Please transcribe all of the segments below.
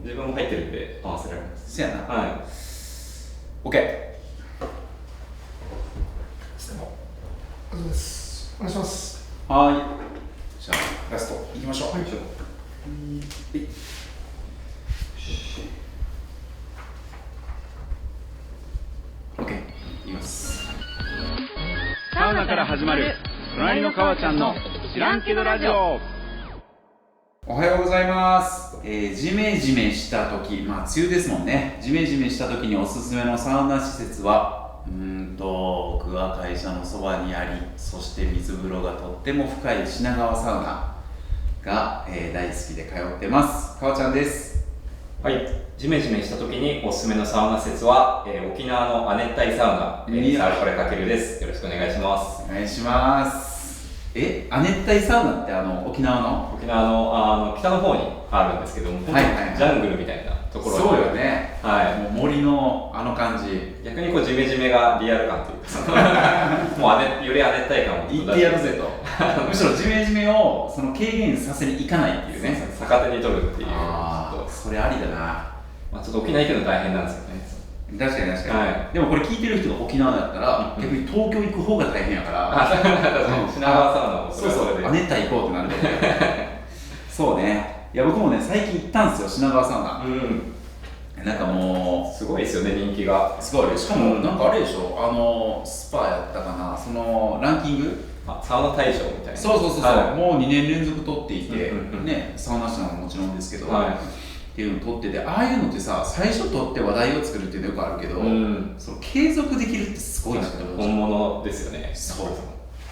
自分も入ってるんで合わせられます。そうやな。はい。OK。お願いします。はい。じゃあラストいきましょう。はい。OK。いきます。サウナから始まる隣の川ちゃんの知らんけどラジオ。おはようございます。ジメジメした時、梅雨ですもんね。ジメジメした時におすすめのサウナ施設は僕は会社のそばにあり、そして水風呂がとっても深い品川サウナが、大好きで通ってます。川ちゃんです。はい。ジメジメした時におすすめのサウナ施設は、沖縄の亜熱帯サウナ、サルコレかけるです。よろしくお願いします。お願いします。亜熱帯サウナって沖縄の北の方にあるんですけども、ジャングルみたいなところに。そうよね。はい。もう森の感じ。逆にこうジメジメがリアル感というか、もうより亜熱帯感を言ってやるぜと。むしろジメジメを軽減させにいかないっていうね。逆手に取るっていう。それありだな。ちょっと沖縄行くの大変なんですよね。確かに、はい、でもこれ聞いてる人が沖縄だったら、逆に東京行く方が大変やから、確かに品川サウナもそう亜熱帯行こうってなるそうね。いや僕もね最近行ったんですよ、品川サウナ。なんかもうすごいですよね、人気が。すごい。しかもなんかあれでしょ、スパやったかな、そのランキング、サウナ大賞みたいな。そう、もう2年連続取っていて、ね、サウナ師なのももちろんですけど、っていうのを取ってて、ああいうのってさ、最初取って話題を作るっていうのよくあるけど、その継続できるってすごいなって思う。本物ですよね。そう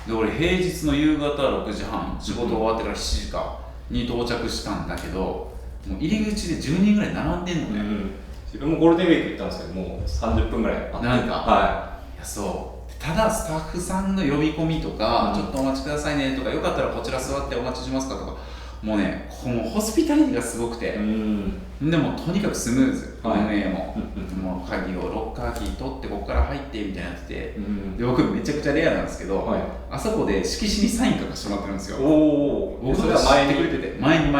で、俺平日の夕方6時半、仕事終わってから7時かに到着したんだけど、もう入り口で10人ぐらい並んでんのね。自分もゴールデンウィーク行ったんですけど、もう30分ぐらいあって、なんか、いやそうただスタッフさんの呼び込みとか、ちょっとお待ちくださいねとか、よかったらこちら座ってお待ちしますかとか、もうね、もうホスピタリティがすごくて、でもとにかくスムーズ、運営も、もう鍵をロッカーキー取ってここから入ってみたいになってて、で僕めちゃくちゃレアなんですけど、あそこで色紙にサイン書かせてもらってるんですよ。僕が前にくれてて、前に、だ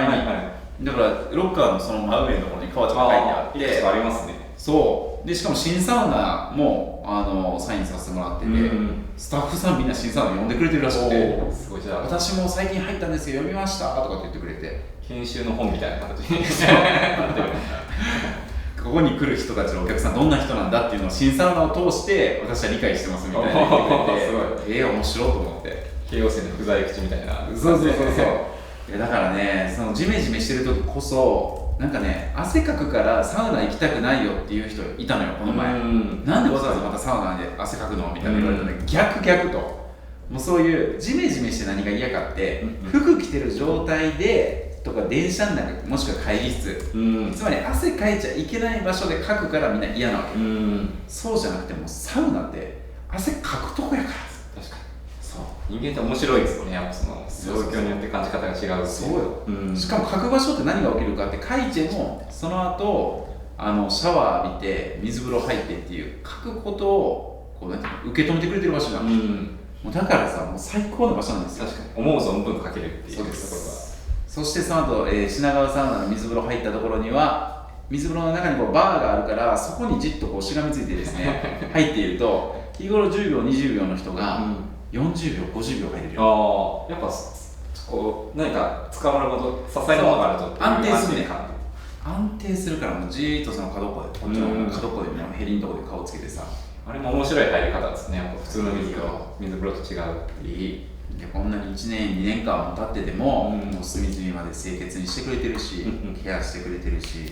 からロッカーのその真上のところに川ちゃんが書いてあって、ありますね。そうで、しかも新サウナもサインさせてもらってて、スタッフさんみんな新サウナ呼んでくれてるらしくて、すごい。じゃあ私も最近入ったんですけど読みましたとかって言ってくれて、研修の本みたいな形にここに来る人たちのお客さんどんな人なんだっていうのを新サウナを通して私は理解してますみたいな言ってくれて、面白いと思って、京王線の不在口みたいな。そうだからね、そのジメジメしてる時こそなんかね、汗かくからサウナ行きたくないよっていう人いたのよ、この前。なんでわざわざまたサウナで汗かくのみたいな言われたら、逆と、もうそういうジメジメして何が嫌かって、服着てる状態でとか電車の中、もしくは会議室、つまり汗かいちゃいけない場所でかくからみんな嫌なわけ。そうじゃなくて、もうサウナって汗かくとこやから。確かに人間って面白いですよね、やっぱその状況によって感じ方が違う。そうよ、しかも書く場所って何が起きるかって、書いてもその後シャワー浴びて水風呂入ってっていう書くことをこう受け止めてくれてる場所なの。もうだからさ、もう最高の場所なんですよ。確かに思う存分書けるっていうところが。そしてその後、品川サウナの水風呂入ったところには、水風呂の中にこうバーがあるから、そこにじっとこうしがみついてですね入っていると、日頃10秒20秒の人が40秒50秒入れるよ。やっぱこう何か使われること、支えるものがあると安定するね。安定するから、もうじーっとその角っこで、こっちの角っこでヘリのとこで顔つけてさ、あれも面白い入り方ですね。やっぱ普通の水風呂と違う。こんなに1年2年間も経ってても、もう隅々まで清潔にしてくれてるし、ケアしてくれてるし、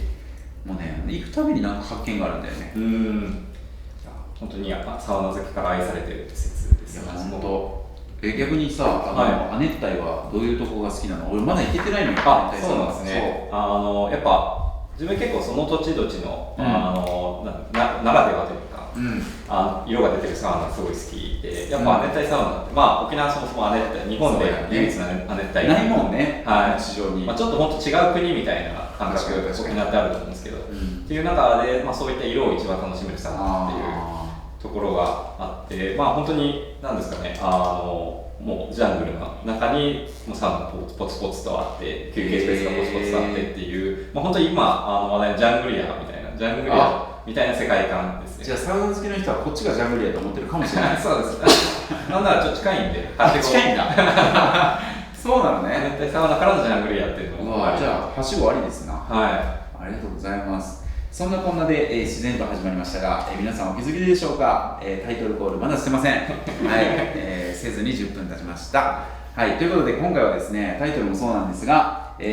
もうね、行くたびになんか発見があるんだよね。本当にサウナ好きから愛されてる施設ですね。本当。逆にさ、亜熱帯はどういうとこが好きなの？俺まだ行けてないのよ。そうなんですね。やっぱ自分結構その土地土地のならではというか、色が出てるサウナすごい好きで、やっぱ亜熱帯サウナって、沖縄そもそも亜熱帯、日本で唯一の亜熱帯ないもんね。地上にちょっと本当違う国みたいな感覚が沖縄ってあると思うんですけど、っていう中でそういった色を一番楽しめるサウナっていうとところがあって、まあ本当に何ですかね、もうジャングルの中にもうサウナがポツポツとあって休憩スペースがポツポツとあってっていう、まあ本当に今話題のジャングリアみたいな世界観ですね。じゃあサウナ好きの人はこっちがジャングリアと思ってるかもしれないそうですなんならちょっと近いんで近いんだそうなのね。熱帯サウナからのジャングリアっていうのもじゃあはしごありですな。はい、ありがとうございます。そんなこんなで、自然と始まりましたが、皆さんお気づきでしょうか、タイトルコールまだしてませんはい、せずに10分経ちました。はい、ということで今回はですね、タイトルもそうなんですが、も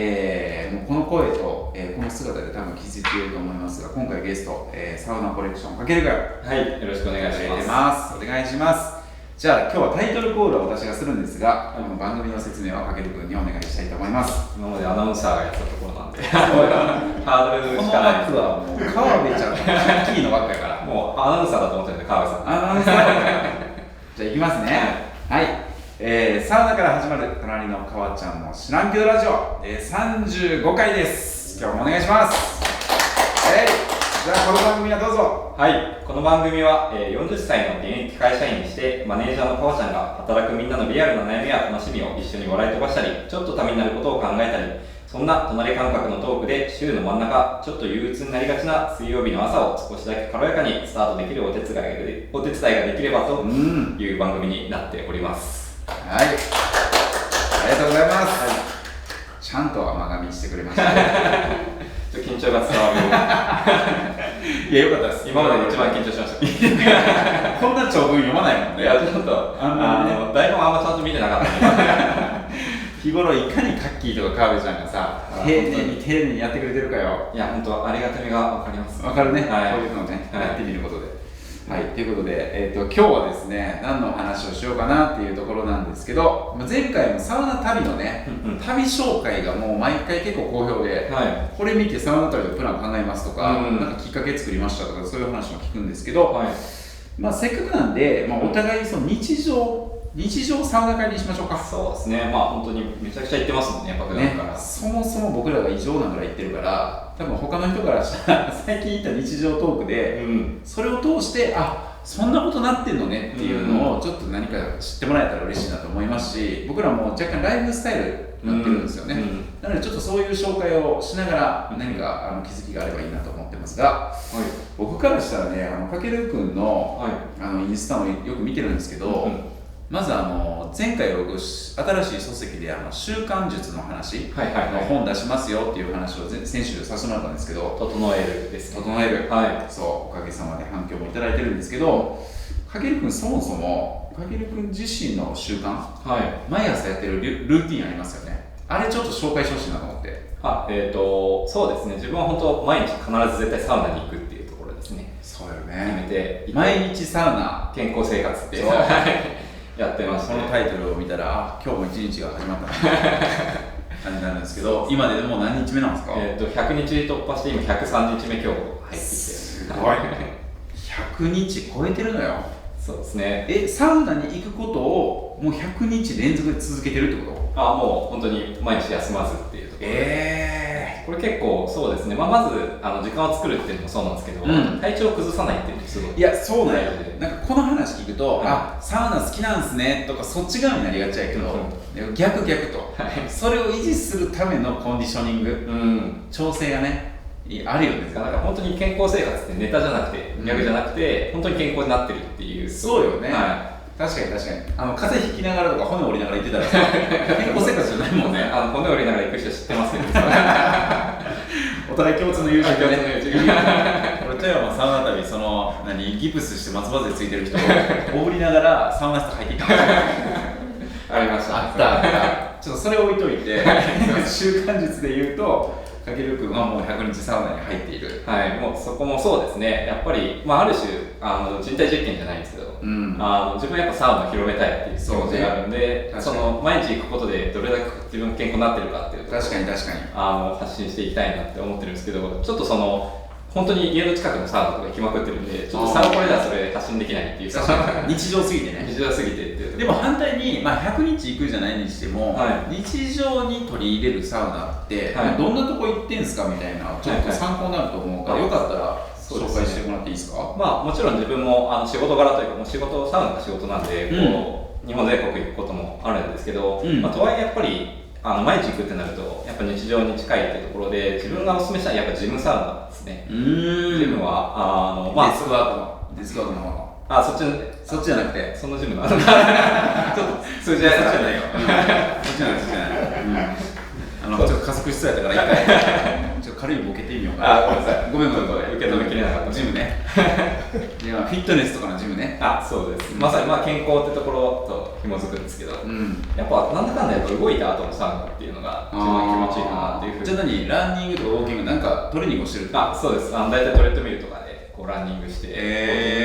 うこの声と、この姿で多分気づいていると思いますが、今回ゲスト、サウナコレクションかけるがはい、よろしくお願いします。お願いします。じゃあ今日はタイトルコールは私がするんですが、番組の説明はかけるくんにお願いしたいと思います。今までアナウンサーがやったところなんでハードルしかない。この枠はもう川辺ちゃんのキッキーの枠やからもうアナウンサーだと思ってるんで、川辺さん。アナウンサーじゃあいきますね。はい、サウナから始まる隣の川ちゃんの知らんけどラジオ、35回です。今日もお願いします。じゃあこの番組はどうぞ。はい、この番組は、40歳の現役会社員にしてマネージャーの川ちゃんが働くみんなのリアルな悩みや楽しみを一緒に笑い飛ばしたり、ちょっとためになることを考えたり、そんな隣感覚のトークで週の真ん中、ちょっと憂鬱になりがちな水曜日の朝を少しだけ軽やかにスタートできるお手伝いができればという番組になっております。はい、ありがとうございます。はい、ちゃんと甘噛みしてくれました緊張が伝わるいや、よかったです。今までで一番緊張しましたこんな長文読まないもんね。いや、ちょっと台本あんまちゃんと見てなかった日頃いかにカッキーとか川辺ちゃんがさ、丁寧にやってくれてるかよ。いや、本当ありがたみが分かります。分かるね、はい、こういうのをね、やってみることで。はい、ということで、今日はですね、何の話をしようかなっていうところなんですけど、前回のサウナ旅のね、旅紹介がもう毎回結構好評で、これ見てサウナ旅のプラン考えますとか、なんかきっかけ作りましたとか、そういう話も聞くんですけど、まあせっかくなんで、お互いその日常サウナ会にしましょうか。そうですね、まあ本当にめちゃくちゃ行ってますもんね、やっぱ普段から。そもそも僕らが異常なぐらい行ってるから、多分他の人からしたら最近行った日常トークで、それを通してそんなことなってんのねっていうのをちょっと何か知ってもらえたら嬉しいなと思いますし、僕らも若干ライフスタイルになってるんですよね。なのでちょっとそういう紹介をしながら何か気づきがあればいいなと思ってますが、僕からしたらね、かけるくんのインスタもよく見てるんですけど、まず前回僕新しい書籍で習慣術の話の本出しますよっていう話を先週させてもらったんですけど、整えるですね。整える、そう、おかげさまで反響もいただいてるんですけど、かけるくんそもそもかけるくん自身の習慣、毎朝やってるルーティンありますよね。あれちょっと紹介してほしいなと思って。そうですね、自分は本当毎日必ず絶対サウナに行くっていうところですね。そうよね、決めて毎日サウナ健康生活ってやってまして、このタイトルを見たら今日も一日が始まったな感じになるんですけど、今でもう何日目なんですか？100日突破して今103日目今日入ってきて、すごい100日超えてるのよ。そうですね。サウナに行くことをもう100日連続で続けてるってこと？もう本当に毎日休まずっていうところで、これ結構そうですね、まず時間を作るっていうのもそうなんですけど、体調を崩さないっていうのもすごい。いや、そうなんよ。なんかこの話聞くと、サウナ好きなんすねとかそっち側になりがちやけど、逆と、それを維持するためのコンディショニング、調整がねあるよね。だから本当に健康生活ってネタじゃなくて、逆じゃなくて、本当に健康になってるっていう。そうよね。確かに風邪ひきながらとか骨折りながら行ってたら健康生活じゃないもんね。骨折りながら行く人知ってますけどお互い共通の友人でね。俺富山サウナ旅、ギプスして松葉杖ついてる人をおりながらサウナ室入っていったありました。あった。ちょっとそれ置いといて習慣術で言うと、かけるくんはもう100日サウナに入っている。もうそこもそうですね。やっぱり、ある種人体実験じゃないんですけど、自分はやっぱサウナを広めたいっていう気持ちがあるんで、毎日行くことでどれだけ自分が健康になってるかっていうところを発信していきたいなって思ってるんですけど、ちょっと本当に家の近くのサウナとか行きまくってるんで、ちょっとサウナこれではそれ発信できないっていう。日常すぎてね。日常すぎてっていう。でも反対に、100日行くじゃないにしても、日常に取り入れるサウナって、どんなとこ行ってんすかみたいな、ちょっと参考になると思うから、よかったら紹介してもらっていいですか？まあもちろん自分も仕事柄というかもうサウナが仕事なんで、日本全国行くこともあるんですけど、とはいえやっぱり毎日行くってなるとやっぱ日常に近いっていうところで自分がお勧めしたいやっぱジムサウナですね。ジムはデスクワークの方のそっちじゃなくてそのジムのちょっと数字はそっちじゃないよ。そっちじゃないちょっと加速しそうやったから一回ちょっと軽いボケてみようかな。ごめん受け止めきれなかった。ジムね。いやフィットネスとかのジムね。そうです。まさに健康ってところと紐づくんですけど、やっぱなんだかんだやっぱ動いた後のサウナっていうのが一番気持ちいいかなっていうふうに。じゃあ何ランニングとかウォーキングなんかトレーニングをしてるって？そうです。大体トレッドミルとかでランニングして、ウォーキン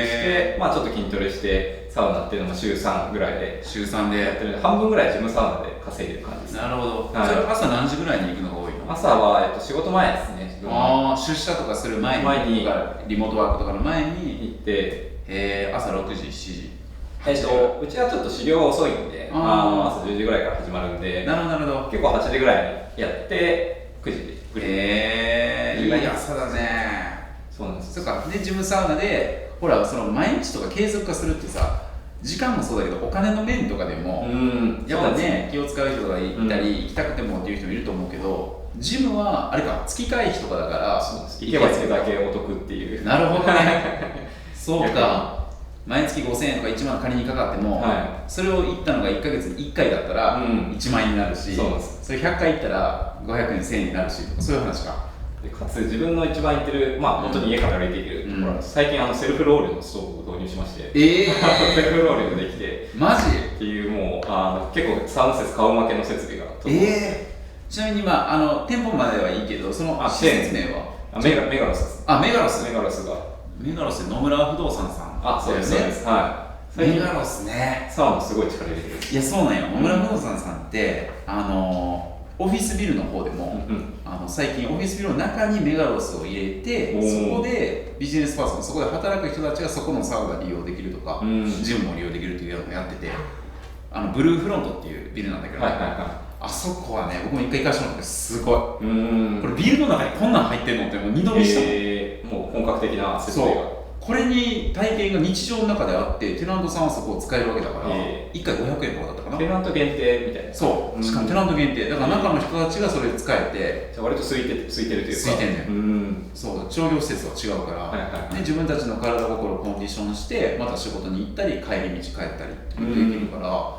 グして、ちょっと筋トレしてサウナっていうのも週3ぐらいで週3でやってるんで半分ぐらいジムサウナで稼いでる感じです。なるほど。それは朝何時ぐらいに行くのが多いの？朝は仕事前ですね。出社とかする前にリモートワークとかの前に行って、朝6時7時。うちはちょっと始業が遅いんで、朝10時ぐらいから始まるんで、なるほど。結構8時ぐらいにやって9時でグリーン。いい朝だね。そうなんです。そうか。でジムサウナでほらその毎日とか継続化するってさ、時間もそうだけどお金の面とかでもやっぱね気を使う人がいたり、行きたくてもっていう人もいると思うけど、ジムはあれか月会費とかだから行けば月だけお得っていう。なるほどね。そうか。毎月5000円とか1万仮にかかっても、それを行ったのが1ヶ月に1回だったら1万円になるし、それ100回行ったら500円1000円になるし、そういう話か。でかつ自分の一番行ってる、本当に家から歩いていけるところ、最近セルフロールのストーブを導入しまして、セルフロールができて、マジっていうもう結構サウナ施設顔負けの設備がちなみに店舗まではいいけど、その施設名はメガロスです。メガロスがメガロスで野村不動産さん。そうです、そうです。メガロスね。サウナすごい力入れてる。いや、そうなんよ。野村不動産さんってオフィスビルの方でも最近オフィスビルの中にメガロスを入れて、そこでビジネスパーソン、そこで働く人たちがそこのサウナ利用できるとか、ジムも利用できるっていうのをやってて、ブルーフロントっていうビルなんだけど、あそこはね、僕も一回行かしてもらってすごい。これビルの中にこんなん入ってんのってもう二度見したもう本格的な設備が。これに体験が日常の中であって、テナントさんはそこを使えるわけだから、1回500円とかだったかな。テナント限定みたいな。そう、しかもテナント限定。だから中の人たちがそれ使えて、じゃあ割と空いてるというか。空いてんねん。そう、商業施設は違うから、で自分たちの体心をコンディションして、また仕事に行ったり、帰り道帰ったりってできるから、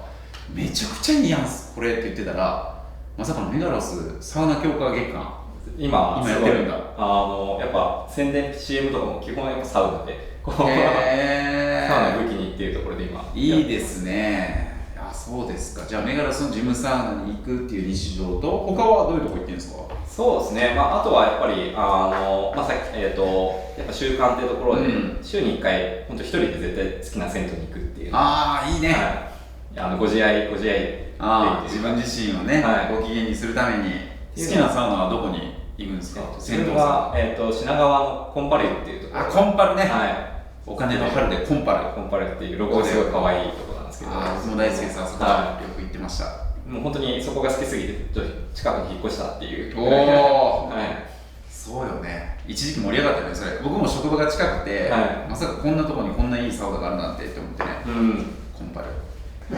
めちゃくちゃいいやんす、これって言ってたら、まさかのメガロスサウナ強化月間。今やってるんだ。やっぱ宣伝 CM とかも基本やっぱサウナでサウナ武器にっていうところで今いいですね。そうですか。じゃあメガロスのジムサウナに行くっていう日常と他はどういうとこ行ってるんですか？そうですね、あとはやっぱりさっきやっぱ習慣っていうところで、週に1回本当一人で絶対好きな銭湯に行くっていう。いいね。ご自愛自分自身をね、ご機嫌にするために好きなサウナはどこに行くんですか？自分は品川のコンパルっていうところ。コンパルね。お金の春でコンパルっていうロゴがすごい可愛いところなんですけど。僕も大好きです。あそこはよく行ってました。もう本当にそこが好きすぎて近くに引っ越したっていう。そうよね。一時期盛り上がったよね、それ。僕も職場が近くて、まさかこんなところにこんないいサウナがあるなんてって思ってね。コンパル。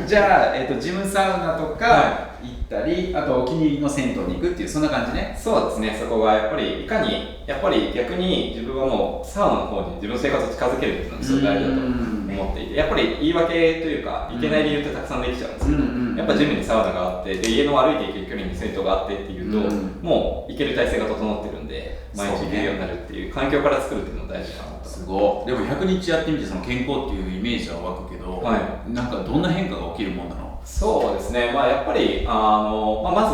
じゃあ、ジムサウナとか行ったり、あとお気に入りの銭湯に行くっていう、そんな感じね。そうですね、そこがやっぱりいかに逆に自分はもうサウナの方に自分の生活を近づけるっていうのがすごい大事だと思っていて、やっぱり言い訳というか行けない理由ってたくさんできちゃうんですけど、やっぱジムにサウナがあって、で家の歩いて行ける距離に銭湯があってっていうと、もう行ける体制が整ってるんで毎日行けるようになるっていう環境から作るっていうのも大事かなと。すごい。でも100日やってみてその健康っていうイメージは湧くけど、なんかどんな変化が起きるもんなの？そうですね、やっぱりま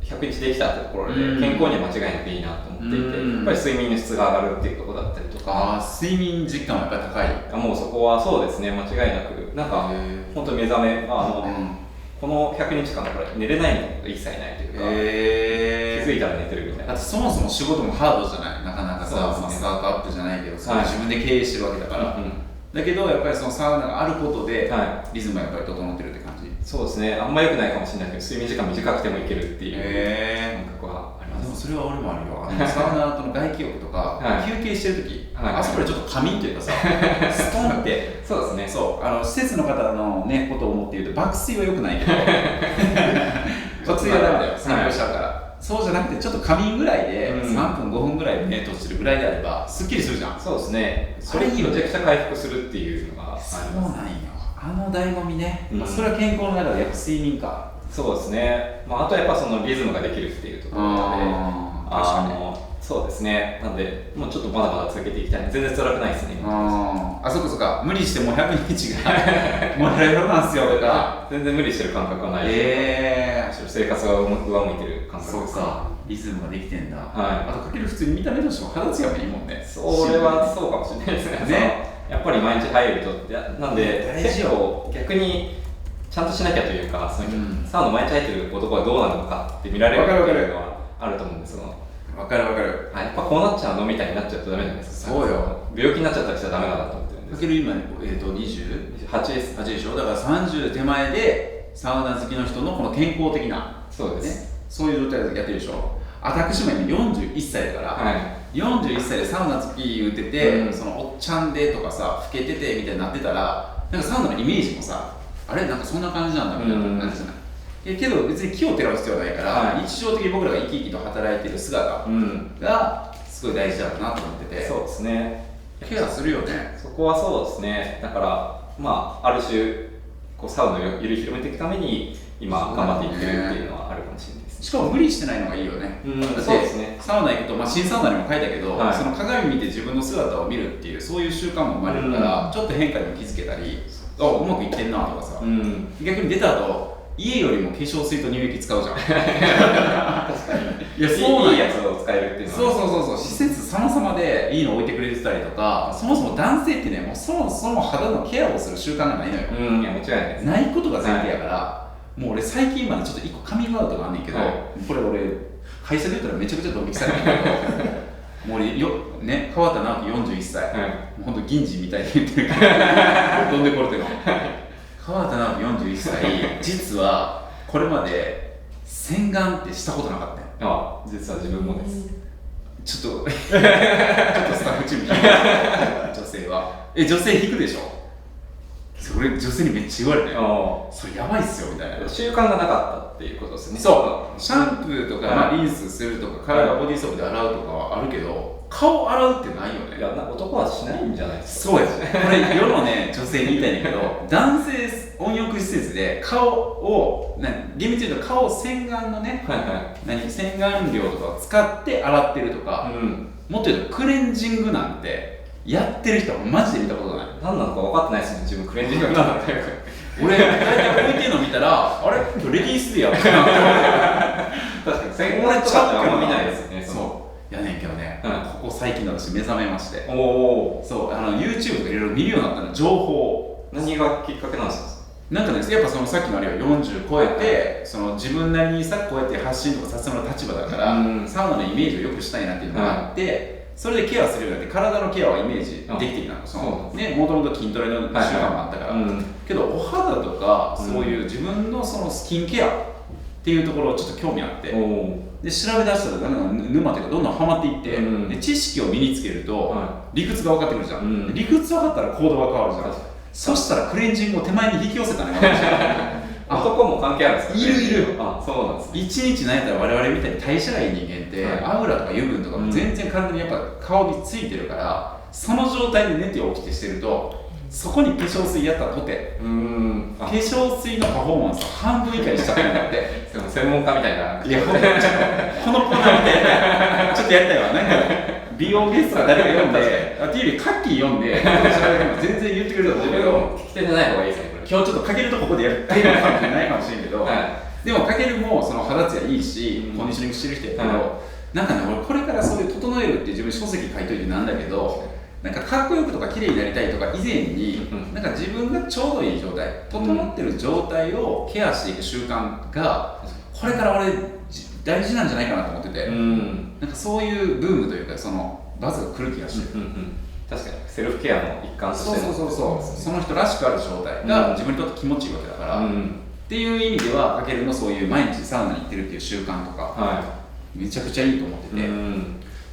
ず100日できたってところで健康には間違いなくいいなと思っていて、やっぱり睡眠の質が上がるっていうところだったりとか。睡眠実感はやっぱり高い？もうそこはそうですね、間違いなくなんか本当に目覚めこの100日間これ寝れないのが一切ないというか、気づいたら寝てるみたいな。だってそもそも仕事もハードじゃない、なかなかさ、スタートアップじゃないけどさ、自分で経営してるわけだから、だけどやっぱりそのサウナがあることでリズムがやっぱり整ってるって感じ？そうですね、あんま良くないかもしれないけど睡眠時間短くてもいけるっていう感覚はあります。そうそれは俺もあるよ。サウナ後の外気浴とか、休憩してる時、あそこでちょっと仮眠というかさ、ストンってそうですね。そう施設の方のねことを思って言うと爆睡は良くないけど爆睡はダメだよ、占領しちゃうから。そうじゃなくてちょっと仮眠ぐらいで3分5分ぐらい目閉じるぐらいであればすっきりするじゃん。そうですね。それいいめちゃくちゃ回復するっていうのがあります。そうなんよ。醍醐味ね。それは健康の中でやっぱ睡眠か。そうですね。あとはやっぱそのリズムができるっていうところなので、そうですね。なのでもうちょっとまだまだ続けていきたい。全然辛くないですね。そっか。無理してもう100日がもらえるなんすよとか。全然無理してる感覚はない。生活が上向いてる感覚です。そうか。リズムができてんだ。あとかける普通に見た目としても肌ツヤもいいもんね。それはそうかもしれないですね。やっぱり毎日入るとなんで結構逆にちゃんとしなきゃというか、サウナ毎日入ってる男はどうなのかって見られるっていうのはあると思うんですよ。わかる。やっぱこうなっちゃうのみたいになっちゃうとダメじゃないですか。そうよ。病気になっちゃったりしたらダメだなと思ってるんです。かける今28です。8でしょ。だから30手前でサウナ好きの人のこの健康的なそうです。そういう状態でやってるでしょ。私も今41歳だから、41歳でサウナ好き言うてて、そのおっちゃんでとかさ、老けててみたいになってたら、なんかサウナのイメージもさ、あれなんかそんな感じなんだみたいな感じじゃない。けど別に気をてらう必要はないから、日常的に僕らが生き生きと働いてる姿がすごい大事だなと思ってて。そうですね。ケアするよね。そこはそうですね。だからある種こうサウナをより広めていくために今頑張っていってるっていうのはあるかもしれないです。しかも無理してないのがいいよね。そうですね。サウナ行くと、新サウナにも書いたけど、その鏡見て自分の姿を見るっていうそういう習慣も生まれるから、ちょっと変化にも気づけたり、うまくいってんなとかさ、逆に出た後家よりも化粧水と乳液使うじゃん。確かに。いや、そうなんやつを使えるっていうのは。そう。施設様々でいいの置いてくれてたりとか、そもそも男性ってね、もうそもそも肌のケアをする習慣がないのよ。いや、もちろんないです。ないことが前提やから、もう俺最近までちょっと一個カミングアウトがあんねんけど、これ俺会社で言ったらめちゃくちゃドン引きされてるけど、もう俺川田直樹41歳、もうほんと銀次みたいに言ってるから飛んでこれてるの。川田直樹41歳、実はこれまで洗顔ってしたことなかったよ。実は自分もです。ちょっとスタッフチーム引く。女性は女性引くでしょ。それ女性にめっちゃ言われて、それやばいっすよみたいな。習慣がなかったっていうことですね。そう、シャンプーとか、リンスするとか、体ボディーソープで洗うとかはあるけど、顔洗うってないよね。いや、男はしないんじゃないですか。そうですね。これ世のね、女性に言いたいんだけど、男性温浴施設で顔を厳密に言うと顔を洗顔のね、洗顔料とかを使って洗ってるとか、もっと言うとクレンジングなんてやってる人はマジで見たことない。何なのか分かってないですね、自分クレンジングなんだって俺、大体置いてるの見たら、あれ今日レディースでやってるなって確かに、洗顔とかってあんま見ないですよね。そうやねんけどね、ここ最近の私目覚めまして、そう、YouTube とかいろいろ見るようになったの、情報。何がきっかけなんですか？なんかね、やっぱそのさっきのあれは40超えて、その自分なりにさ、こうやって発信とかさせてもらう立場だから、サウナのイメージを良くしたいなっていうのがあって、それでケアするようになって、体のケアはイメージできてきたの。もともと筋トレの習慣もあったから。けど、お肌とか、そういう自分のそのスキンケアっていうところをちょっと興味あって、で調べ出したら沼というかどんどんハマっていって、で知識を身につけると、理屈が分かってくるじゃん。理屈分かったら行動が変わるじゃん。そしたらクレンジングを手前に引き寄せたね。男も関係あるんですか？いる。そうなんです。一日なんやったら我々みたいに代謝がいい人間って、アウラとか油分とかも全然体にやっぱ顔についてるから、その状態で寝て起きてしてると、そこに化粧水やったらとて、化粧水のパフォーマンスを半分以下にしちゃったんだって。専門家みたいな。いや、このコーナーみたいな、ちょっとやりたいわ。なんか美容ゲストが誰か読んで、っていうよりカッキー読んで、全然言ってくれると思うけど、聞き手じゃない方がいいですね。今日ちょっとかけるとここでやるテーマかもしれないかもしれんけど、でもかけるもその肌ツヤいいし、コンディショニングしてる人やけど、なんかね、俺これからそういう整えるって自分書籍書いといてなんだけど、なんかかっこよくとか綺麗になりたいとか以前に、なんか自分がちょうどいい状態、整ってる状態をケアしていく習慣が、これから俺大事なんじゃないかなと思ってて、なんかそういうブームというか、そのバズが来る気がしてる。確かにセルフケアの一環としてその人らしくある状態が自分にとって気持ちいいわけだから、っていう意味ではかけるのそういう毎日サウナに行ってるっていう習慣とか、めちゃくちゃいいと思ってて、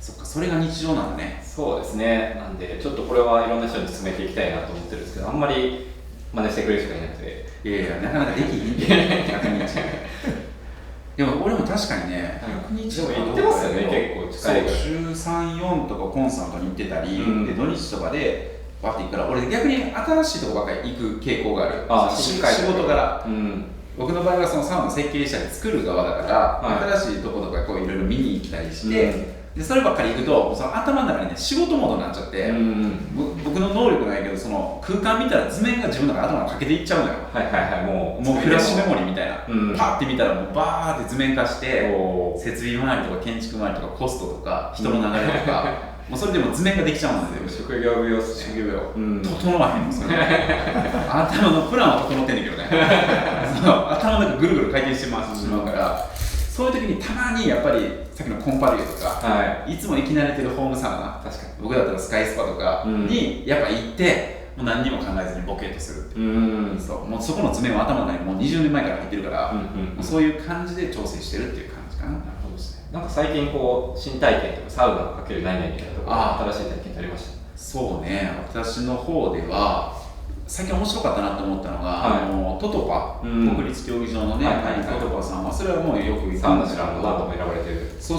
そっか、それが日常なんだね。そうですね。なんでちょっとこれはいろんな人に進めていきたいなと思ってるんですけど、あんまり真似してくれる人がいなくて。いやいや、なかなかできひんで100日でも俺も確かにね、100日でも行ってますよね、結構近いから。週3、4とかコンサートに行ってたり、で土日とかでバッて行くから、俺逆に新しいとこばっかり行く傾向がある。仕事から、僕の場合はそのサウナ設計したり作る側だから、新しいとことかこういろいろ見に行ったりして、でそればっかり行くとその頭の中にね仕事モードになっちゃって、僕の能力ないけどその空間見たら図面が自分の中で頭にかけていっちゃうのよ。もうフラッシュメモリーみたいな、パッて見たらもうバーって図面化して、設備周りとか建築周りとかコストとか人の流れとかもうそれでも図面ができちゃうんですよ。職業病っすね。職業病、整わへんのそれ頭のプランは整ってんねんけどね頭の中ぐるぐる回転して回してしまうから、そういう時にたまにやっぱりさっきのコンパリューとか、いつも行き慣れてるホームサウナ、確かに僕だったらスカイスパとかにやっぱ行って、もう何にも考えずにボケっとするっていう、そうもうそこの図面は頭の中にもう20年前から入ってるから、もうそういう感じで調整してるっていう感じかな。なるほどですね。なんか最近こう新体験とかサウナかける何々みたいなところ、新しい体験ってありました？そうね、私の方では最近面白かったなと思ったのが、トトパ、国立競技場のね、トトパさんはそれはもうよく行くんですけど、サウナ知らんの何度も選ばれてる。そう、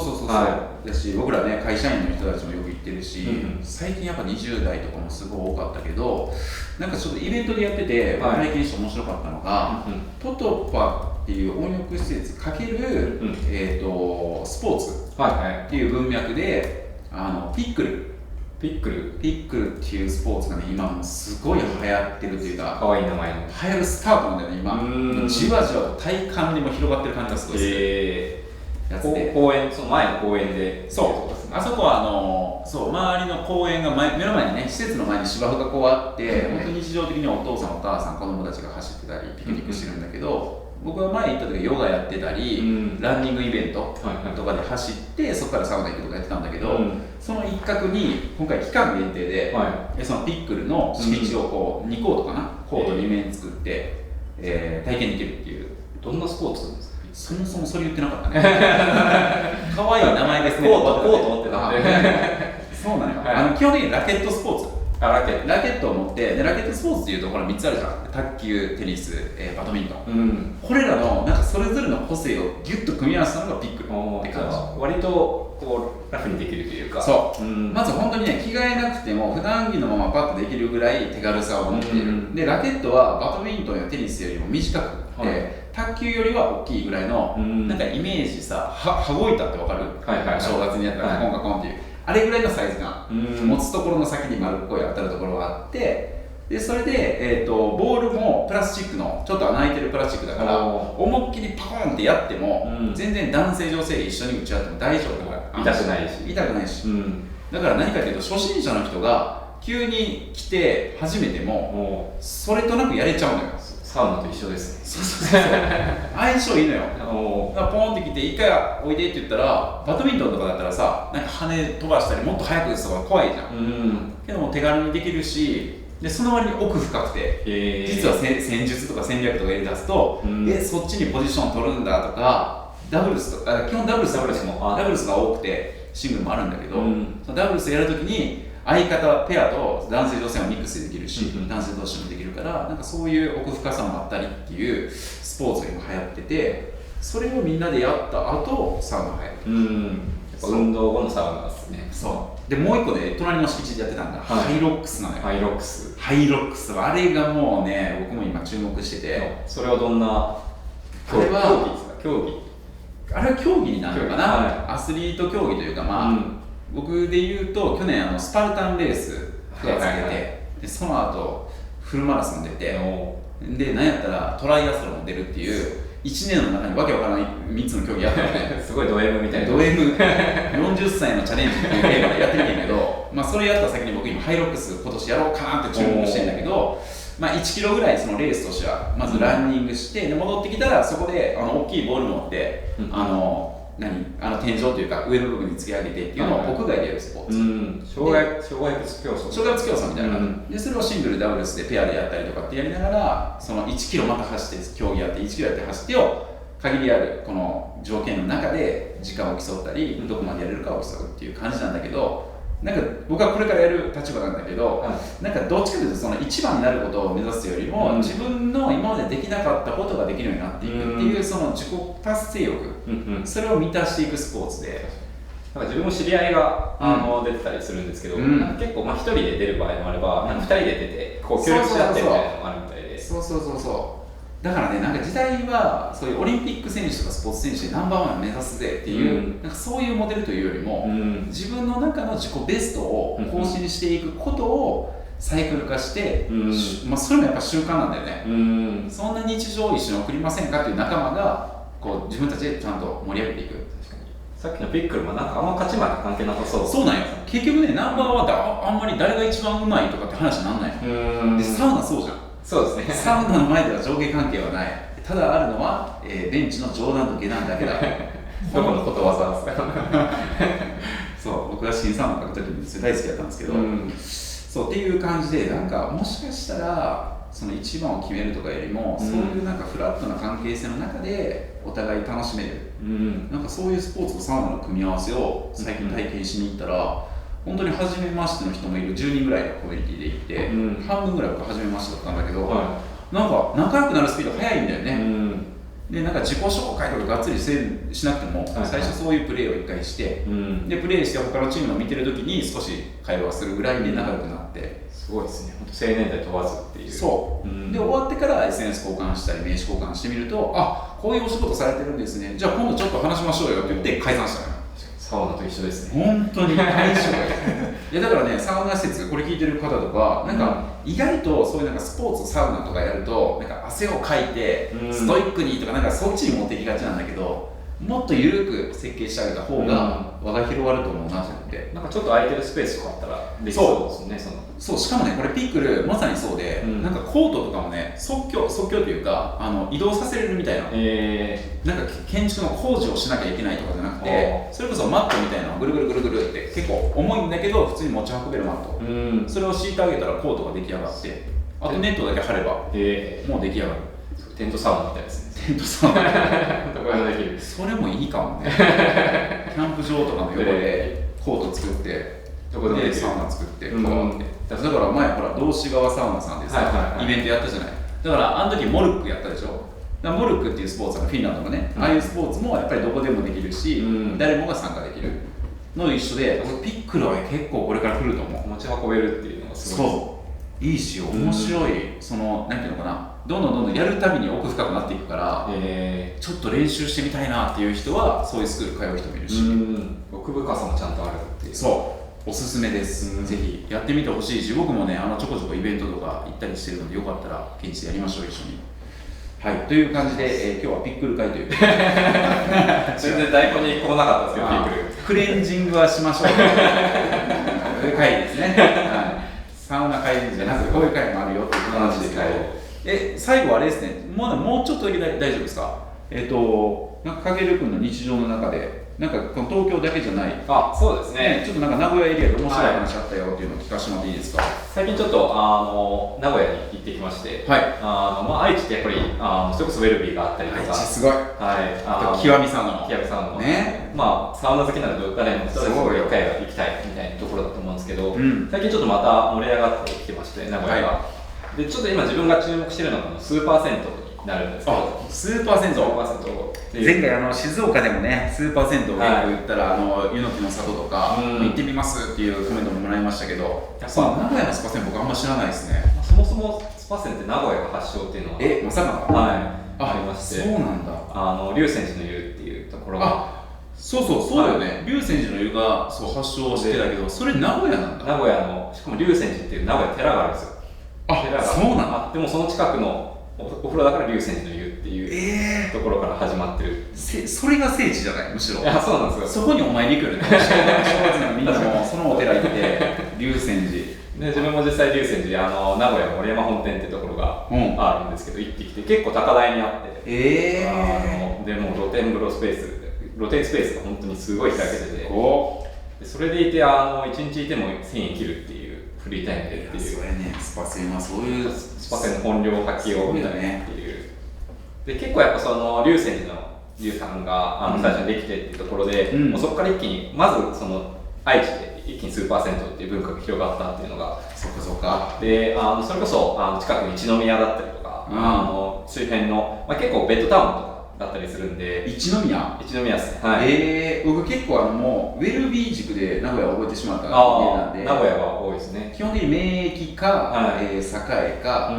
だし僕らね会社員の人たちもよく行ってるし、最近やっぱ20代とかもすごい多かったけど、なんかちょっとイベントでやってて体験して面白かったのが、トトパっていう温浴施設かける、スポーツっていう文脈でピックルっていうスポーツがね今もうすごい流行ってるというか、かわいい名前の流行るスタートなんだよね今。じわじわと体感でも広がってる感じがすごいするやつで、公園、その前の公園で、あそこは周りの公園が目の前にね、施設の前に芝生がこうあって、本当に日常的にお父さんお母さん子供たちが走ってたりピクニックしてるんだけど、僕は前行った時はヨガやってたり、ランニングイベントとかで走って、そこからサウナ行くとかやってたんだけど、その一角に今回期間限定で、そのピックルの敷地をこう2コートかな、コート2面作って、体験できるっていう。どんなスポーツなんですか？そもそもそれ言ってなかったね可愛い名前ですね。コートってなってそうなのよ、基本的にラケットスポーツ、ラケットを持って、でラケットスポーツっていうところ3つあるじゃん。卓球、テニス、バドミントン、これらのなんかそれぞれの個性をギュッと組み合わせたのがピックルって感じ。割とこうラフにできるというか、そう、まず本当にね、着替えなくても普段着のままパッとできるぐらい手軽さを持っている、でラケットはバドミントンやテニスよりも短くて、卓球よりは大きいぐらいの、なんかイメージさ、羽子板ってわかる？正月にやったらコンカコンっていう、あれぐらいのサイズ感、持つところの先に丸っこい当たるところがあって、でそれで、ボールもプラスチックのちょっと穴開いてるプラスチックだから、思いっきりパコンってやっても、全然男性女性一緒に打ち合っても大丈夫だから、痛くないし、だから何かというと初心者の人が急に来て初めてもそれとなくやれちゃうのよ。サウナと一緒ですね。相性いいのよ。だからポンって来て一回おいでって言ったら、バドミントンとかだったらさ、なんか羽飛ばしたりもっと速く打つとか怖いじゃん。けども手軽にできるし、でその割に奥深くて、実は戦術とか戦略とか入れ出すと、そっちにポジション取るんだとか、ダブルスとか、基本ダブルスが多くてシングルもあるんだけど、そのダブルスやるときに相方ペアと男性女性もミックスでできるし、男性同士もできるから、なんかそういう奥深さもあったりっていうスポーツが今流行ってて、それをみんなでやった後サウナ流行る。運動後のサウナですね。そうで、もう一個で隣の敷地でやってたんだ、ハイロックスなのよ。ハイロックス、あれがもうね、僕も今注目してて。それはどんな競技ですか？あれは競技になるのかな、アスリート競技というか、僕で言うと去年スパルタンレースがつけて、でその後フルマラソン出て、でなんやったらトライアスロンも出るっていう1年の中にわけわからない3つの競技やったのですごいド M みたいな、ド M40 歳のチャレンジっていうテーマでやってみてんけど、それやった先に僕今ハイロックス今年やろうかなって注目してんだけど、1キロぐらいそのレースとしてはまずランニングして、で戻ってきたらそこで大きいボール持って、天井というか上の部分に突き上げてっていうのを屋外でやるスポーツ、障害物競争みたいな、でそれをシングルダブルスでペアでやったりとかってやりながら、その1キロまた走って競技やって1キロやって走ってを限りあるこの条件の中で時間を競ったり、どこまでやれるかを競うっていう感じなんだけど、なんか僕はこれからやる立場なんだけど、なんかどっちかというとその一番になることを目指すよりも、自分の今までできなかったことができるようになっていくっていう、その自己達成欲、それを満たしていくスポーツで、なんか自分も知り合いが出てたりするんですけど、なんか結構一人で出る場合もあれば、なんか2人で出てこう協力し合ってみたいなのもあるみたいで、だからね、なんか時代はそういうオリンピック選手とかスポーツ選手でナンバーワンを目指すぜっていう、なんかそういうモデルというよりも、自分の中の自己ベストを更新していくことをサイクル化して、それもやっぱ習慣なんだよね。そんな日常を一緒に送りませんかっていう仲間がこう自分たちでちゃんと盛り上げていく。さっきのピックルもなんかあんま勝ち負け関係なさそう。そうなんよ。結局ね、ナンバーワンってあんまり誰が一番うまいとかって話にならない。で、サウナそうじゃん。そうですね。サウナの前では上下関係はない。ただあるのは、ベンチの上段と下段だけだ。どこのことわざですか。そう、僕が新サウナ買った時にそれ大好きだったんですけど、そうっていう感じで、なんかもしかしたらその一番を決めるとかよりも、そういうなんかフラットな関係性の中でお互い楽しめる、なんかそういうスポーツとサウナの組み合わせを最近体験しに行ったら、本当に初めましての人もいる10人ぐらいのコミュニティで行って、半分ぐらい僕初めましてだったんだけど、なんか仲良くなるスピード速いんだよね。で、なんか自己紹介とかがっつりしなくても、最初そういうプレーを一回して、でプレーして他のチームを見てる時に少し会話するぐらいで仲良くなって、すごいですね。本当青年代問わずっていう。そう、で終わってから SNS 交換したり名刺交換してみると、あ、こういうお仕事されてるんですね、じゃあ今度ちょっと話しましょうよって言って解散したのよ。サウナと一緒ですね。本当に相性がいい。いやだからね、サウナ施設これ聞いてる方とか、なんか意外とそういうなんかスポーツサウナとかやると、なんか汗をかいてストイックにとか、なんかそっちに持っていきがちなんだけど、もっと緩く設計してあげた方が輪が広がると思うなと思って、なんかちょっと空いてるスペースとかあったらできそうですね。そう、しかもね、これピックルまさにそうで、なんかコートとかもね、即興というか移動させれるみたいな、なんか建築の工事をしなきゃいけないとかじゃなくて、それこそマットみたいなのをぐるぐるぐるぐるって結構重いんだけど普通に持ち運べるマット、それを敷いてあげたらコートが出来上がって、あとネットだけ張ればもう出来上がる。テントサウナみたいですね。テントサウナどこでもできる。それもいいかもね。キャンプ場とかの横でコート作って、どこでもサウナ作って、だから前ほら道志川サウナさんでさ、イベントやったじゃない。だからあの時モルックやったでしょ。モルックっていうスポーツはフィンランドのね、ああいうスポーツもやっぱりどこでもできるし、誰もが参加できるのと一緒で、ピックルは結構これから来ると思う。持ち運べるっていうのがすごい。そう、いいし面白い、そのなんていうのかな、どんどんやるたびに奥深くなっていくから、ちょっと練習してみたいなっていう人はそういうスクール通う人もいるし、奥深さもちゃんとあるっていう。そう、おすすめです、ぜひやってみてほしいし、僕もねちょこちょこイベントとか行ったりしてるので、よかったら現地でやりましょう、一緒に。はい、という感じで、今日はピックル会という全然台本にこうなかったですけど、ピックルクレンジングはしましょうという会ですね、サウナ会じゃなくてこういう会もあるよっていう話で、最後はあれですね、もうちょっとだけ大丈夫ですか。なんかかげる君の日常の中で、なんかこの東京だけじゃない、そうですね、ちょっとなんか名古屋エリアで面白い話あったよっていうのを聞かせてもらっていいですか。最近ちょっと名古屋に行ってきまして、愛知ってやっぱりそれこそウェルビーがあったりとか、愛知すごい、あと極みサウナもね、サウナ好きなら誰も一回は行きたいみたいなところだと思うんですけど、最近ちょっとまた盛り上がってきてまして、名古屋が。でちょっと今自分が注目しているのがスーパー銭湯になるんですけど、スーパー銭湯、前回静岡でもね、スーパー銭湯が言ったら湯の木の里とか行ってみますっていうコメントももらいましたけど、名古屋のスパ銭僕あんま知らないですね。そもそもスパ銭って名古屋が発祥っていうのはまさかありまして、そうなんだ。龍泉寺の湯っていうところが、そうだよね、龍泉寺の湯が発祥してたけど、それ名古屋なんだ。名古屋の、しかも龍泉寺っていう名古屋寺があるんですよ。そうなんだ。でもその近くのお風呂だから龍泉寺の湯っていうところから始まってる。それが聖地じゃない、むしろ。いや、そうなんですよ。そこにお前に行くよね。正月のみんなもそのお寺行って龍泉寺で、自分も実際龍泉寺名古屋の森山本店っていうところがあるんですけど、行ってきて結構高台にあって、でも露天スペースが本当にすごい開けてて、でそれでいて1日いても1000円切るっていうフリータイムでっていう。それね、スパ銭はそういうスパ銭の本領発揮を見たねっていう。で結構やっぱその龍泉寺の湯さんが最初にできてっていうところで、うん、もうそこから一気にまずその愛知で一気にスーパー銭湯っていう文化が広がったっていうのがそっかそっか。でそれこそ近くに一宮だったりとか、周辺の、結構ベッドタウンとかだったりするんで。一宮ですね。はい。僕結構もうウェルビー塾で名古屋を覚えてしまった家なんで、名古屋は多いですね。基本的に名駅か、栄か、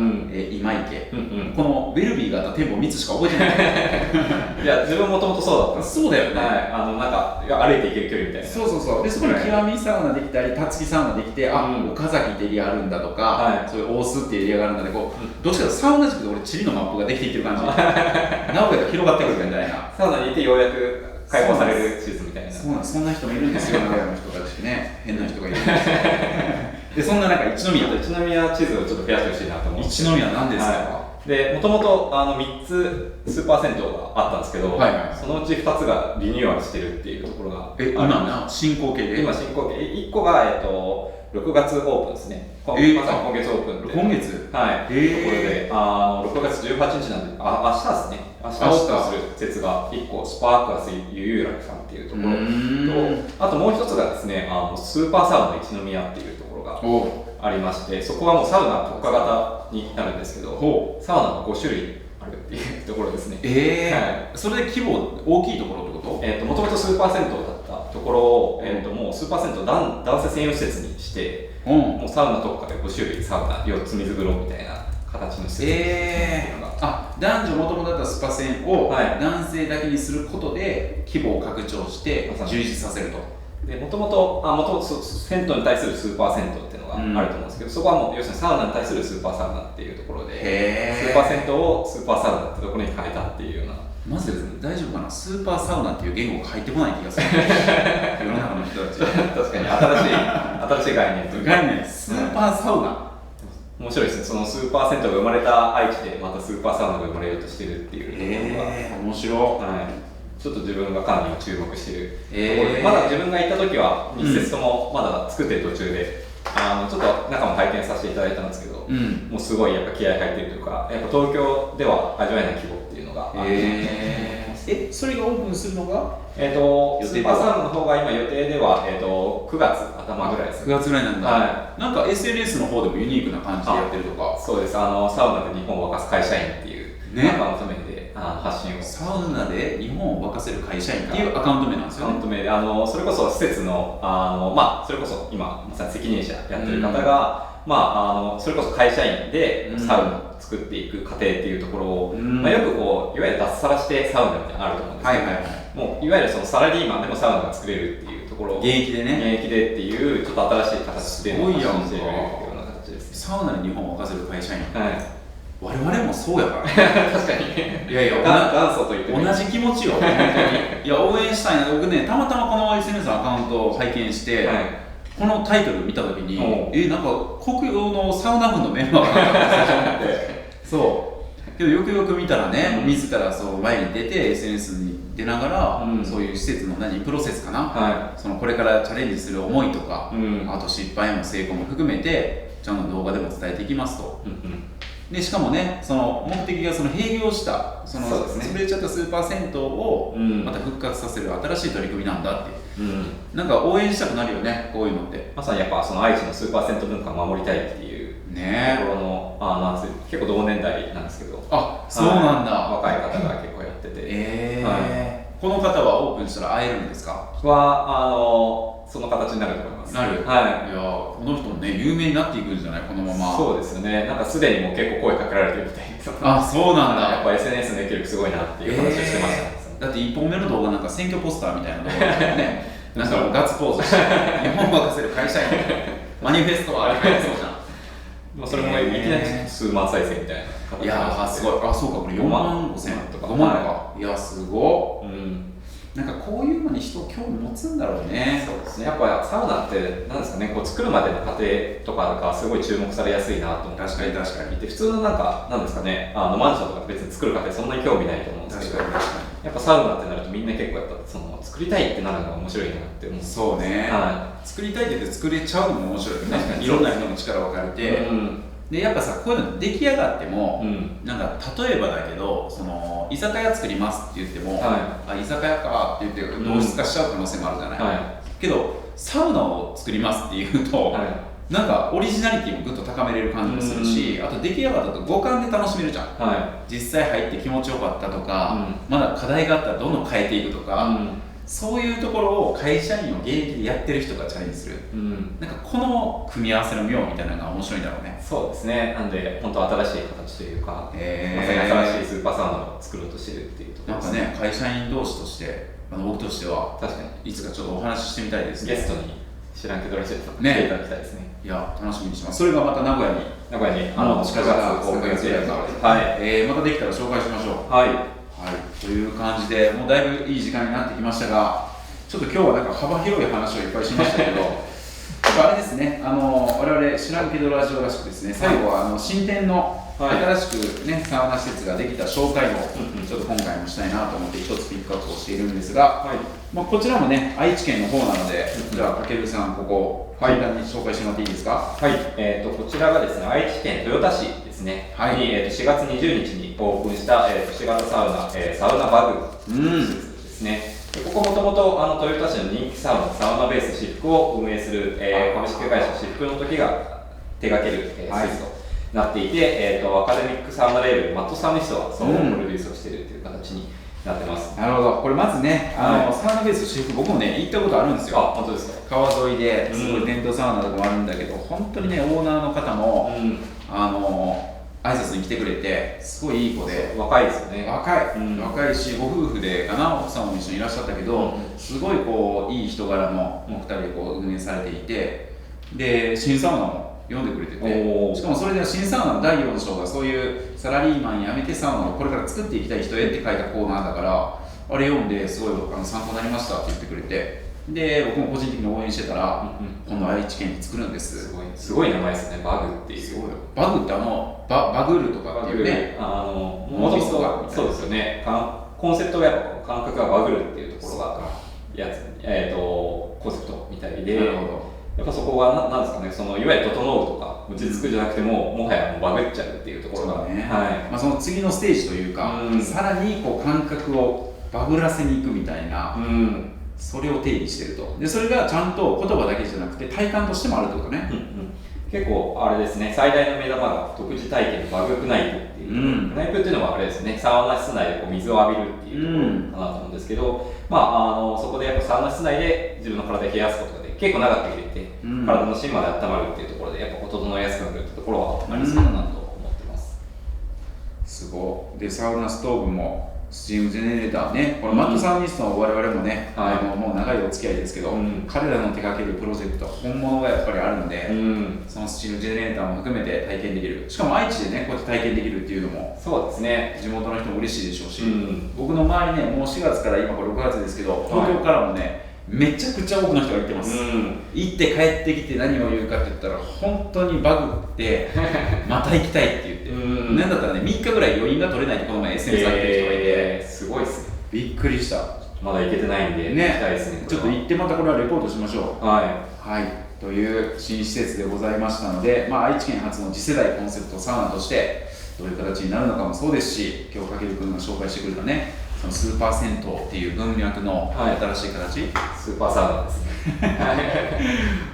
今池、このウェルビーがあった店舗3つしか覚えてないいや自分もともとそうだったんです。そうだよね。なんか歩いて行ける距離みたいな。そうでそこに極みサウナできたり、たつきサウナできて、岡崎ってエリアあるんだとか、そういう大須っていうエリアがあるんだで、こうどっちかというとサウナ塾で俺地理のマップができていってる感じ。名古屋が広がってくるみたいな。サウナにいてようやく解放される地図みたいな。そんな人もいるんですよ、名古屋の人たちね。変な人がいるんですよ。で、そんな中、一宮地図をちょっと増やしてほしいなと思って。一宮なんですか？で、もともと3つスーパー銭湯があったんですけど、そのうち2つがリニューアルしてるっていうところが今進行形で？今進行形。1個が6月オープンですね。まさに今月オープンで。今月？はい。ところで、6月18日なんで、明日ですね。明日オープンする施設が1個、スパークアスゆゆ楽さんっていうところと、あともう一つがですね、スーパーサウナ一宮っていうところがありまして、そこはもうサウナ特化型になるんですけど、サウナが5種類あるっていうところですね。それで規模大きいところってこと？もともとスーパー銭湯だったところを、もうスーパー銭湯男性専用施設にして、もうサウナ特化で5種類サウナ4つ水風呂みたいな形の施設っていうのが、男女もともとだったスパ銭を男性だけにすることで規模を拡張して充実させると。でもともと銭湯に対するスーパー銭湯っていうのがあると思うんですけど、そこはもう要するにサウナに対するスーパーサウナっていうところで、スーパー銭湯をスーパーサウナってところに変えたっていうような。まず大丈夫かな、スーパーサウナっていう言語が入ってこない気がする世の中の人たち確かに新しい概念というかスーパーサウナ、面白いですね。そのスーパー銭湯が生まれた愛知でまたスーパーサウナが生まれようとしてるっていうところが、面白い、ちょっと自分がかなり注目しているところで、まだ自分が行った時は2施設ともまだ作ってる途中で、ちょっと中も拝見させていただいたんですけど、もうすごいやっぱ気合い入ってるというか、やっぱ東京では味わえない規模っていうのがあってそれがオープンするのがスーパーサウナの方が今予定では、9月頭ぐらいですね。9月ぐらいなんだ。なんか SNS の方でもユニークな感じでやってるとか。そうです。サウナで日本を沸かす会社員っていうアカウント名で発信を。サウナで日本を沸かせる会社員っていうアカウント名なんですよね。アカウント名でそれこそ施設のそれこそ今まさに責任者やってる方が、それこそ会社員でサウナを作っていく過程っていうところを、よくこういわゆる脱サラしてサウナみたいなのあると思うんですけど、もういわゆるそのサラリーマンでもサウナが作れるっていうところを現役でっていうちょっと新しい形で発信しているような形です。サウナで日本を沸かせる会社員、我々もそうやから確かに。いや元祖と言って同じ気持ちよ、本当に。いや、応援したいな。僕ね、たまたまこの SNS のアカウントを拝見して、このタイトルを見たときに、なんか国用のサウナ部のメンバーがなんか最初に思って、そうけどよくよく見たらね、自らそう前に出て SNS に出ながら、そういう施設のプロセスかな、そのこれからチャレンジする思いとか、あと失敗も成功も含めてちゃんと動画でも伝えていきますと。でしかもね、その目的がその閉業した潰れちゃったスーパー銭湯をまた復活させる新しい取り組みなんだって、なんか応援したくなるよね、こういうのって。まさにやっぱその愛知のスーパー銭湯文化を守りたいっていうところの、結構同年代なんですけど、そうなんだ、若い方が結構やってて、この方はオープンしたら会えるんですか？その形になると思います。なる。いや、この人もね、有名になっていくんじゃない、このまま。そうですよね。なんかすでにもう結構声かけられてるみたいです。そうなんだ。やっぱ SNS の影響力すごいなっていう話をしてました。だって1本目の動画なんか選挙ポスターみたいな動画だよね。なんかガッツポーズして、日本を沸かせる会社員、マニフェストはありそうじゃん。それもいきなり数万再生みたいな形。いやすごい。そうか、これ4万5千とか5万か。いや、すごい。なんかこういうのに人興味持つんだろうね。そうですね。やっぱサウナってなんですかね、こう作るまでの過程とかがすごい注目されやすいなと思って。確かに。普通のなんですかね、マンションとか別に作る過程そんなに興味ないと思うんですけど、やっぱサウナってなるとみんな結構やっぱ作りたいってなるのが面白いなって思う。そうね。作りたいって言って作れちゃうのも面白いよね。いろんな人の力を借りて。でやっぱさこういうの出来上がっても、なんか例えばだけどその居酒屋作りますって言っても、あ居酒屋かって言って同質化しちゃう可能性もあるじゃない、けどサウナを作りますって言うと、なんかオリジナリティもぐっと高めれる感じもするし、あと出来上がったと五感で楽しめるじゃん、実際入って気持ちよかったとか、まだ課題があったらどんどん変えていくとか、そういうところを会社員を現役でやってる人がチャレンジする、なんかこの組み合わせの妙みたいなのが面白いんだろうね。そうですね。なんで本当新しい形というか、まさに新しいスーパーサウナを作ろうとしてるっていうところですね。なんかね、会社員同士として僕としては確かにいつかちょっとお話ししてみたいですね。ゲストに知らんけどらしいと来ていただきたいですね。いや楽しみにします。それがまた名古屋に近々オープンするやつまたできたら紹介しましょう。はいという感じでもうだいぶいい時間になってきましたが、ちょっと今日はなんか幅広い話をいっぱいしましたけどあれですね、我々知らんけどラジオらしくですね、最後は新店の新しくね、サウナ施設ができた紹介をちょっと今回もしたいなと思って一つピックアップをしているんですが、まあ、こちらもね愛知県の方なので、じゃあかけるさんここ簡単に紹介してもらっていいですか。こちらがですね愛知県豊田市ですね、に4月20日にオープンした都市型サウナ、サウナバグ施設ですね。ここもともと豊田市の人気サウナ、サウナベース私服を運営する、株式会社私服の時が手掛ける施設となっていて、アカデミックサウナレーベルマットサウニストがそのプロデュースをしているという形になってます。なるほど。これまずね、サウナベース私服僕もね行ったことあるんですよ。本当ですか。川沿いですごいテントサウナとかもあるんだけど、本当にねオーナーの方も、挨拶に来てくれてすごいいい子で、若いですよね。若いしご夫婦でかな、奥さんも一緒にいらっしゃったけど、すごいこういい人柄のお二人でこう運営されていて、で新サウナも読んでくれてて、しかもそれで新サウナの第4章がそういうサラリーマン辞めてサウナをこれから作っていきたい人へって書いたコーナーだから、あれ読んですごい参考になりましたって言ってくれて、で僕も個人的に応援してたら、今度愛知県に作るんです。すごい名前ですね、バグっていう。すごいバグってバグるとかっていうね、もともとそうですよね。コンセプトがやっぱ感覚がバグるっていうところがコンセプトみたいで、やっぱそこはなんですかね、そのいわゆる整うとか落ち着くじゃなくても、もはやバグっちゃうっていうところがね、まあその次のステージというか、さらにこう感覚をバグらせに行くみたいな、それを定義してると。でそれがちゃんと言葉だけじゃなくて体感としてもあるってことね。結構あれですね、最大の目玉が独自体験のバグクナイプっていう、クナイプっていうのはあれですね、サウナ室内でこう水を浴びるっていうところかなと思うんですけど、そこでやっぱサウナ室内で自分の体を冷やすことがで結構長く入れて、体の芯まで温まるっていうところでやっぱ整いやすくなるっていうところはありそうだなと思ってます。すごい。でサウナストーブもスチームジェネレーターね、これマットサウニストの我々もね、もう長いお付き合いですけど、彼らの手掛けるプロジェクトは本物がやっぱりあるので、そのスチームジェネレーターも含めて体験できる、しかも愛知でねこうやって体験できるっていうのもそうですね、地元の人も嬉しいでしょうし、僕の周りねもう4月から今これ6月ですけど、東京からもねめちゃくちゃ多くの人が行ってます。行って帰ってきて何を言うかって言ったら、本当にバグってまた行きたいって言ってなんだったらね3日ぐらい余韻が取れないってこの前 SNS されてる人がいて、すごいっすね。びっくりした。まだ行けてないんで、ね、行きたいですね。ちょっと行ってまたこれはレポートしましょう。という新施設でございましたので、愛知県初の次世代コンセプトサウナとしてどういう形になるのかもそうですし、今日かけるくんが紹介してくれたねそのスーパー銭湯っていう文脈の新しい形、スーパーサウナですね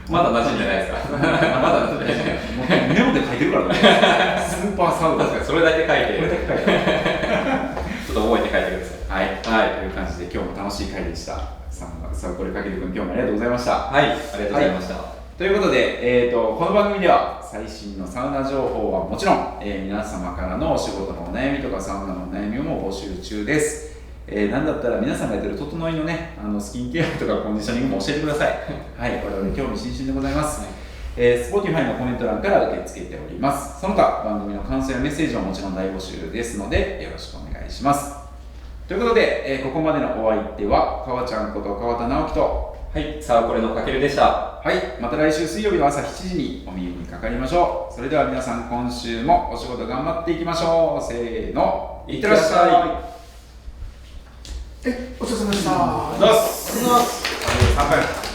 まだ馴染んでないですかまだ馴染んでないですもうメモで書いてるからねスーパーサウナ確かにそれだけ書いてこれだけ書いてちょっと覚えて書いてください。という感じで今日も楽しい回でした。さあこれかけるくん今日もありがとうございました。ありがとうございました。ということで、この番組では最新のサウナ情報はもちろん、皆様からのお仕事のお悩みとかサウナのお悩みも募集中です。なんだったら皆さんがやってる整いのねスキンケアとかコンディショニングも教えてください。我々興味津々でございます。Spotify のコメント欄から受け付けております。その他番組の感想やメッセージはもちろん大募集ですのでよろしくお願いします。ということで、ここまでのお相手は川ちゃんこと川田直樹とサウコレのかけるでした。また来週水曜日の朝7時にお耳にかかりましょう。それでは皆さん今週もお仕事頑張っていきましょう。せーの、いってらっしゃい。お疲れ様でした。ありがとうございます。